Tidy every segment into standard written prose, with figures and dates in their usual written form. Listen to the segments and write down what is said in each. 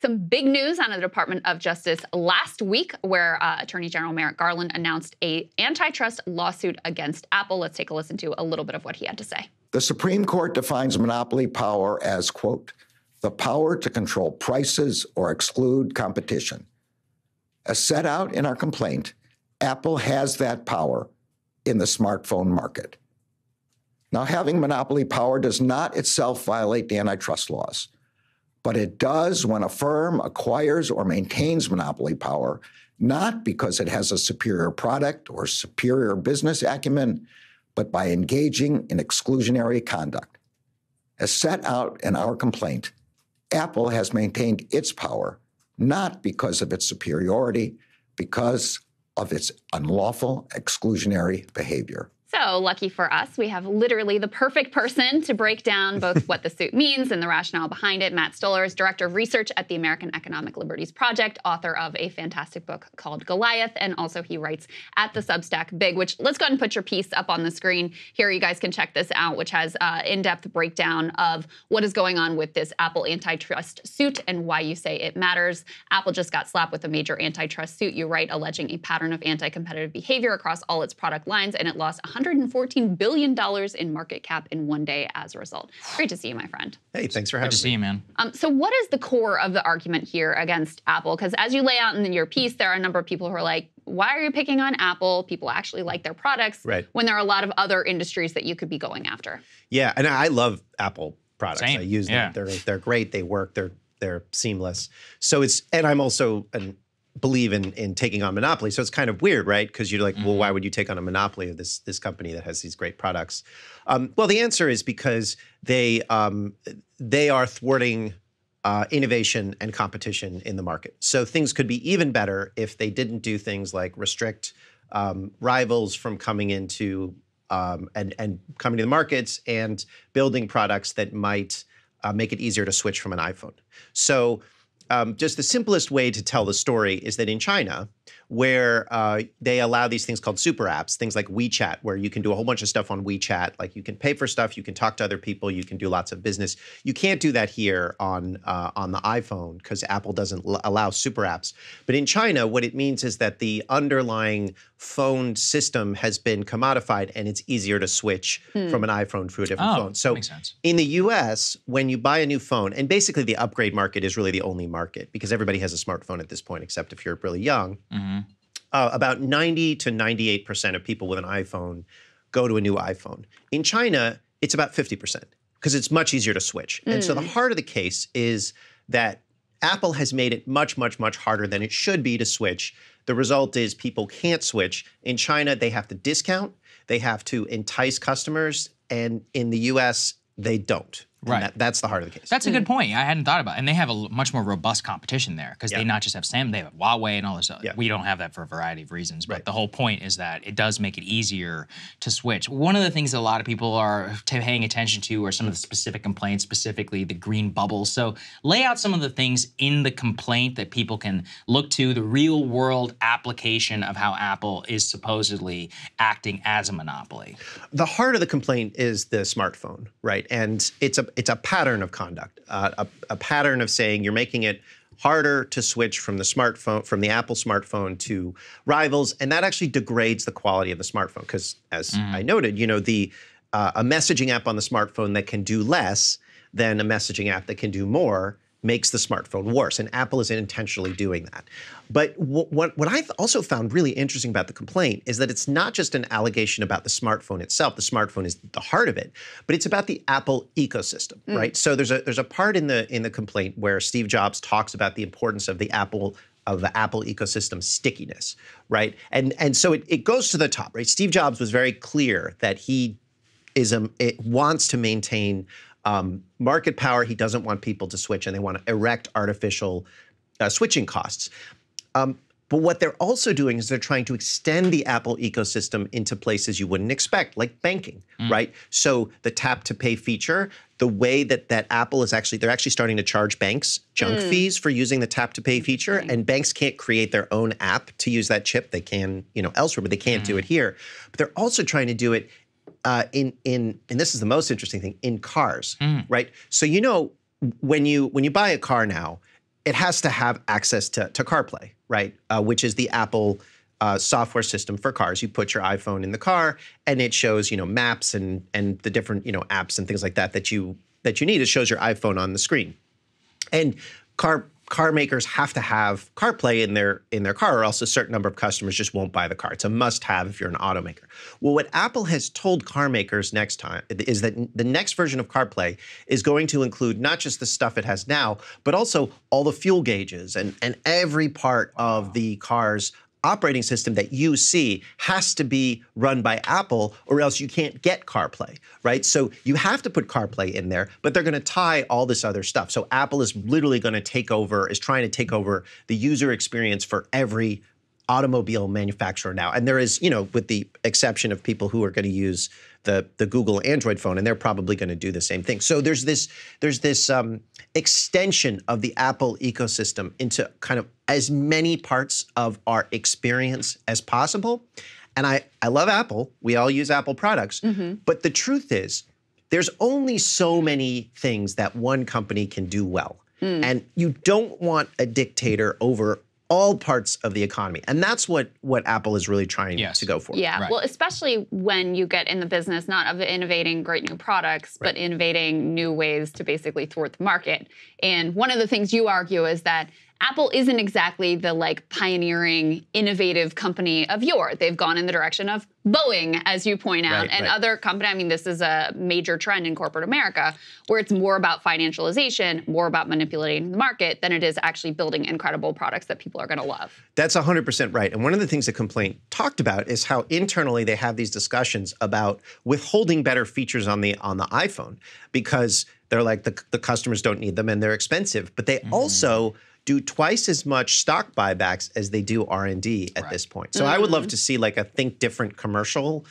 Some big news out of the Department of Justice last week, where Attorney General Merrick Garland announced an antitrust lawsuit against Apple. Let's take a listen to a little bit of what he had to say. The Supreme Court defines monopoly power as, quote, the power to control prices or exclude competition. As set out in our complaint, Apple has that power in the smartphone market. Now, having monopoly power does not itself violate the antitrust laws, but it does when a firm acquires or maintains monopoly power, not because it has a superior product or superior business acumen, but by engaging in exclusionary conduct. As set out in our complaint, Apple has maintained its power, not because of its superiority, because of its unlawful exclusionary behavior. So lucky for us, we have literally the perfect person to break down both what the suit means and the rationale behind it. Matt Stoller is Director of Research at the American Economic Liberties Project, author of a fantastic book called Goliath, and also he writes at the Substack Big, which let's go ahead and put your piece up on the screen here. You guys can check this out, which has in-depth breakdown of what is going on with this Apple antitrust suit and why you say it matters. Apple just got slapped with a major antitrust suit, you write, alleging a pattern of anti-competitive behavior across all its product lines, and it lost $114 billion in market cap in one day as a result. Great to see you, my friend. Hey, thanks for having me. Good to see you, man. So what is the core of the argument here against Apple? Because as you lay out in your piece, there are a number of people who are like, why are you picking on Apple? People actually like their products, right, when there are a lot of other industries that you could be going after. Yeah, and I love Apple products. Same. I use them. They're great. They work. They're seamless. So and I'm also believe in taking on monopoly. So it's kind of weird, right? Because you're like, well, why would you take on a monopoly of this company that has these great products? Well, the answer is because they are thwarting innovation and competition in the market. So things could be even better if they didn't do things like restrict rivals from coming into and coming to the markets and building products that might make it easier to switch from an iPhone. So just the simplest way to tell the story is that in China, where they allow these things called super apps, things like WeChat, where you can do a whole bunch of stuff on WeChat, like you can pay for stuff, you can talk to other people, you can do lots of business. You can't do that here on the iPhone because Apple doesn't allow super apps. But in China, what it means is that the underlying phone system has been commodified and it's easier to switch from an iPhone to a different phone. So makes sense. In the US, when you buy a new phone, and basically the upgrade market is really the only market because everybody has a smartphone at this point, except if you're really young. About 90 to 98% of people with an iPhone go to a new iPhone. In China, it's about 50% because it's much easier to switch. And so the heart of the case is that Apple has made it much, much, much harder than it should be to switch. The result is people can't switch. In China, they have to discount, they have to entice customers, and in the US, they don't. Right. That's the heart of the case. That's a good point. I hadn't thought about it. And they have a much more robust competition there because they not just have Samsung, they have Huawei and all this stuff. Yeah. We don't have that for a variety of reasons. But the whole point is that it does make it easier to switch. One of the things that a lot of people are paying attention to are some of the specific complaints, specifically the green bubble. So lay out some of the things in the complaint that people can look to, the real world application of how Apple is supposedly acting as a monopoly. The heart of the complaint is the smartphone, right? And it's a pattern of conduct, a pattern of saying you're making it harder to switch from the smartphone, from the Apple smartphone to rivals, and that actually degrades the quality of the smartphone. Because as I noted, you know, a messaging app on the smartphone that can do less than a messaging app that can do more makes the smartphone worse, and Apple is intentionally doing that. But what I've also found really interesting about the complaint is that it's not just an allegation about the smartphone itself. The smartphone is the heart of it, but it's about the Apple ecosystem, right? So there's a part in the complaint where Steve Jobs talks about the importance of the Apple ecosystem stickiness, right? And so it goes to the top, right? Steve Jobs was very clear that he wants to maintain market power. He doesn't want people to switch, and they want to erect artificial switching costs. But what they're also doing is they're trying to extend the Apple ecosystem into places you wouldn't expect, like banking, right? So the tap to pay feature, the way that Apple is they're actually starting to charge banks junk fees for using the tap to pay feature, and banks can't create their own app to use that chip. They can, elsewhere, but they can't do it here. But they're also trying to do it and this is the most interesting thing, in cars, right? So when you buy a car now, it has to have access to CarPlay, right? Which is the Apple software system for cars. You put your iPhone in the car, and it shows, maps and the different, apps and things like that you need. It shows your iPhone on the screen. And car makers have to have CarPlay in their car, or else a certain number of customers just won't buy the car. It's a must-have if you're an automaker. Well, what Apple has told car makers next time is that the next version of CarPlay is going to include not just the stuff it has now, but also all the fuel gauges and every part of the car's operating system that you see has to be run by Apple, or else you can't get CarPlay, right? So you have to put CarPlay in there, but they're going to tie all this other stuff. So Apple is literally going to is trying to take over the user experience for every automobile manufacturer now. And there is, with the exception of people who are going to use the Google Android phone, and they're probably going to do the same thing. So there's this extension of the Apple ecosystem into kind of as many parts of our experience as possible. And I love Apple. We all use Apple products. But the truth is, there's only so many things that one company can do well. And you don't want a dictator over all parts of the economy. And that's what Apple is really trying to go for. Yeah, well, especially when you get in the business not of innovating great new products, but innovating new ways to basically thwart the market. And one of the things you argue is that Apple isn't exactly the pioneering, innovative company of yore. They've gone in the direction of Boeing, as you point out, and other companies. I mean, this is a major trend in corporate America, where it's more about financialization, more about manipulating the market than it is actually building incredible products that people are going to love. That's 100% right. And one of the things the complaint talked about is how internally they have these discussions about withholding better features on the iPhone, because they're like, the customers don't need them and they're expensive. But they also do twice as much stock buybacks as they do R&D at this point. So I would love to see a Think Different commercial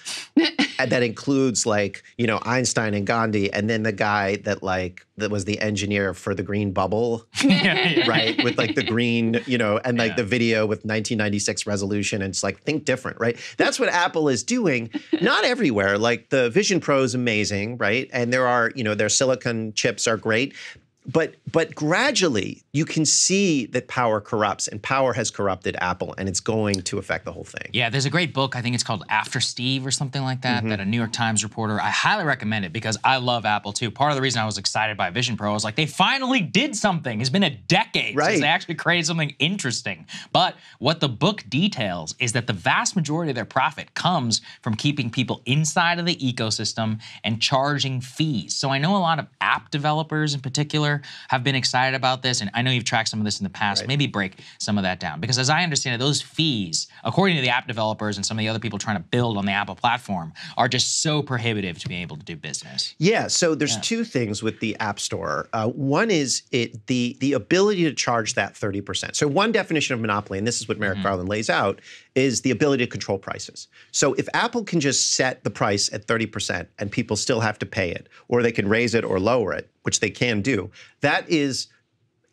that includes Einstein and Gandhi, and then the guy that was the engineer for the green bubble, right? With the green, and the video with 1996 resolution, and it's Think Different, right? That's what Apple is doing. Not everywhere. The Vision Pro is amazing, right? And there are, their silicon chips are great. But gradually, you can see that power corrupts, and power has corrupted Apple, and it's going to affect the whole thing. Yeah, there's a great book, I think it's called After Steve or something like that, that a New York Times reporter, I highly recommend it because I love Apple too. Part of the reason I was excited by Vision Pro was they finally did something. It's been a decade since they actually created something interesting. But what the book details is that the vast majority of their profit comes from keeping people inside of the ecosystem and charging fees. So I know a lot of app developers in particular have been excited about this, and I know you've tracked some of this in the past. Maybe break some of that down, because as I understand it, those fees, according to the app developers and some of the other people trying to build on the Apple platform, are just so prohibitive to be able to do business. Yeah, so there's two things with the App Store. One is the ability to charge that 30%. So one definition of monopoly, and this is what Merrick Garland lays out, is the ability to control prices. So if Apple can just set the price at 30% and people still have to pay it, or they can raise it or lower it, which they can do, that is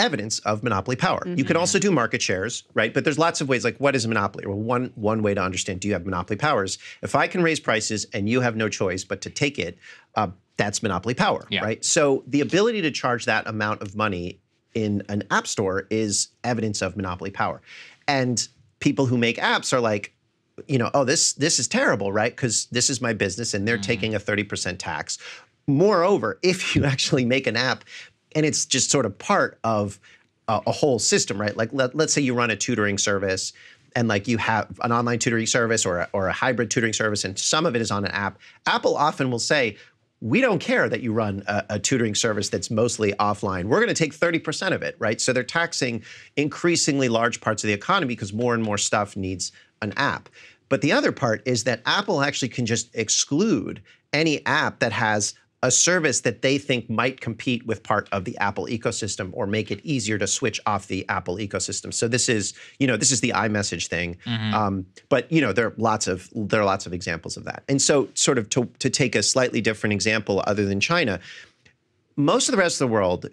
evidence of monopoly power. You can also do market shares, right? But there's lots of ways, what is a monopoly? Well, one way to understand, do you have monopoly powers? If I can raise prices and you have no choice but to take it, that's monopoly power, right? So the ability to charge that amount of money in an app store is evidence of monopoly power. And people who make apps are like, oh, this is terrible, right? Because this is my business and they're taking a 30% tax. Moreover, if you actually make an app and it's just sort of part of a whole system, right? Let's say you run a tutoring service and you have an online tutoring service or a hybrid tutoring service, and some of it is on an app. Apple often will say, we don't care that you run a tutoring service that's mostly offline. We're going to take 30% of it, right? So they're taxing increasingly large parts of the economy because more and more stuff needs an app. But the other part is that Apple actually can just exclude any app that has a service that they think might compete with part of the Apple ecosystem or make it easier to switch off the Apple ecosystem. So this is the iMessage thing. But there are lots of examples of that. And so sort of to take a slightly different example other than China, most of the rest of the world,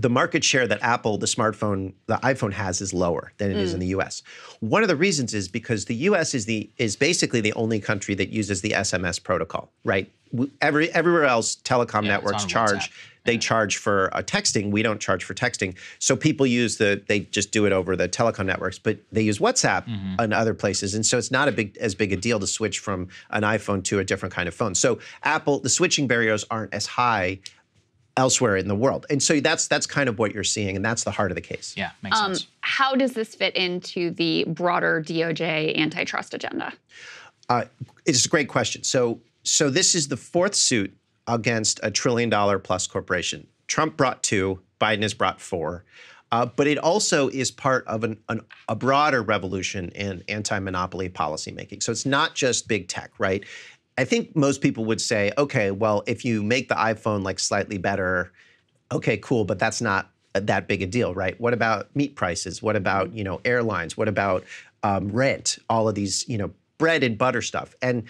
the market share that Apple, the iPhone has is lower than it is in the US. One of the reasons is because the US is basically the only country that uses the SMS protocol, right? Everywhere else, telecom networks charge they charge for texting. We don't charge for texting. So people they just do it over the telecom networks, but they use WhatsApp and other places. And so it's not as big a deal to switch from an iPhone to a different kind of phone. So Apple, the switching barriers aren't as high elsewhere in the world. And so that's kind of what you're seeing, and that's the heart of the case. Yeah, makes sense. How does this fit into the broader DOJ antitrust agenda? It's a great question. So this is the fourth suit against a $1 trillion plus corporation. Trump brought 2, Biden has brought 4. But it also is part of a broader revolution in anti-monopoly policymaking. So it's not just big tech, right? I think most people would say, okay, well, if you make the iPhone like slightly better, okay, cool, but that's not that big a deal, right? What about meat prices? What about, airlines? What about rent? All of these, bread and butter stuff. And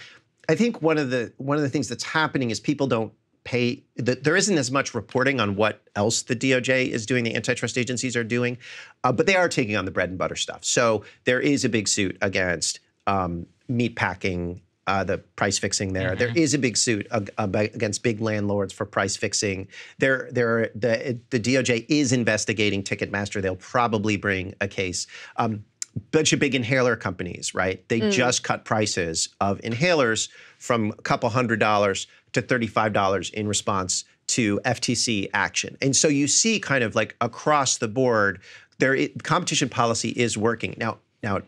I think one of the things that's happening is people don't pay. There isn't as much reporting on what else the DOJ is doing, the antitrust agencies are doing, but they are taking on the bread and butter stuff. So there is a big suit against meat packing, the price fixing there. There is a big suit against big landlords for price fixing. The DOJ is investigating Ticketmaster. They'll probably bring a case. Bunch of big inhaler companies, right? They just cut prices of inhalers from a couple $100 to $35 in response to FTC action. And so you see kind of like across the board, competition policy is working. Now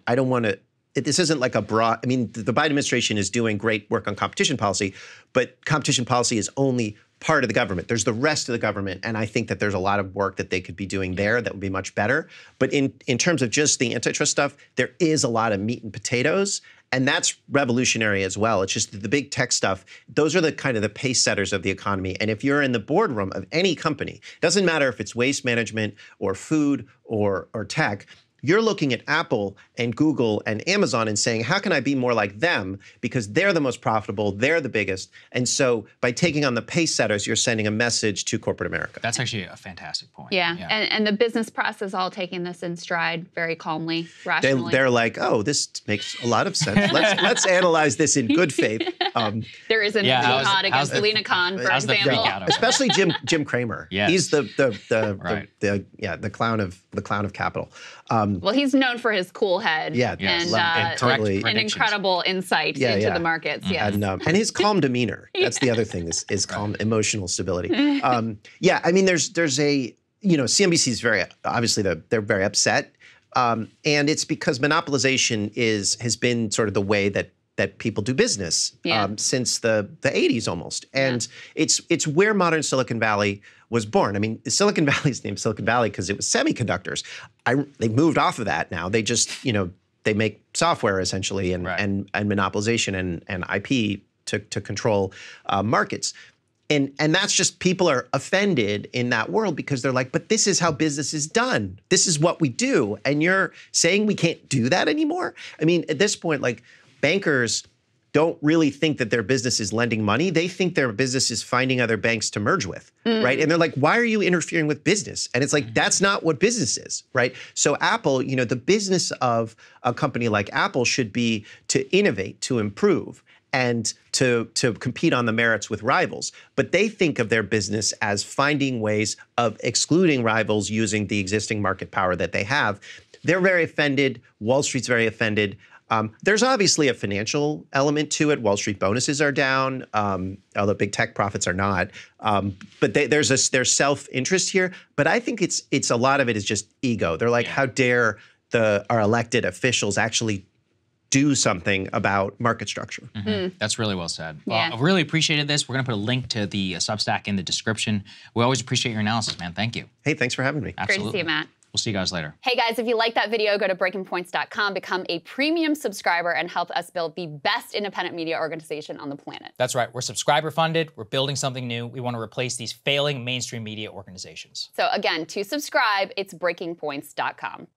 I don't want to, this isn't like a broad, the Biden administration is doing great work on competition policy, but competition policy is only part of the government. There's the rest of the government, and I think that there's a lot of work that they could be doing there that would be much better. But in terms of just the antitrust stuff, there is a lot of meat and potatoes, and that's revolutionary as well. It's just the big tech stuff. Those are the kind of the pace setters of the economy. And if you're in the boardroom of any company, doesn't matter if it's waste management or food or tech, you're looking at Apple and Google and Amazon and saying, how can I be more like them? Because they're the most profitable, they're the biggest. And so by taking on the pace setters, you're sending a message to corporate America. That's actually a fantastic point. Yeah. And the business press is all taking this in stride very calmly, rationally. They're like, oh, this makes a lot of sense. Let's analyze this in good faith. There is an jihad against Lena Khan, for example. Especially Jim Cramer. Yes. He's the clown of capital. Well, he's known for his cool head and totally an incredible insight into the markets. Yes. And his calm demeanor. That's the other thing is calm emotional stability. There's a, CNBC is very, obviously they're very upset. And it's because monopolization has been sort of the way that people do business since the 80s almost. And it's where modern Silicon Valley was born. Silicon Valley is named Silicon Valley because it was semiconductors. They moved off of that now. They just, they make software essentially and monopolization and IP to control markets. And that's just, people are offended in that world because they're like, but this is how business is done. This is what we do. And you're saying we can't do that anymore? At this point, like, bankers don't really think that their business is lending money. They think their business is finding other banks to merge with, right? And they're like, why are you interfering with business? And it's like, that's not what business is, right? So Apple, the business of a company like Apple should be to innovate, to improve, and to compete on the merits with rivals. But they think of their business as finding ways of excluding rivals using the existing market power that they have. They're very offended. Wall Street's very offended. There's obviously a financial element to it. Wall Street bonuses are down, although big tech profits are not. But there's self-interest here. But I think it's a lot of it is just ego. They're like, how dare our elected officials actually do something about market structure? That's really well said. Well, I really appreciated this. We're going to put a link to the Substack in the description. We always appreciate your analysis, man. Thank you. Hey, thanks for having me. Absolutely. Great to see you, Matt. We'll see you guys later. Hey guys, if you like that video, go to breakingpoints.com, become a premium subscriber, and help us build the best independent media organization on the planet. That's right. We're subscriber funded. We're building something new. We want to replace these failing mainstream media organizations. So again, to subscribe, it's breakingpoints.com.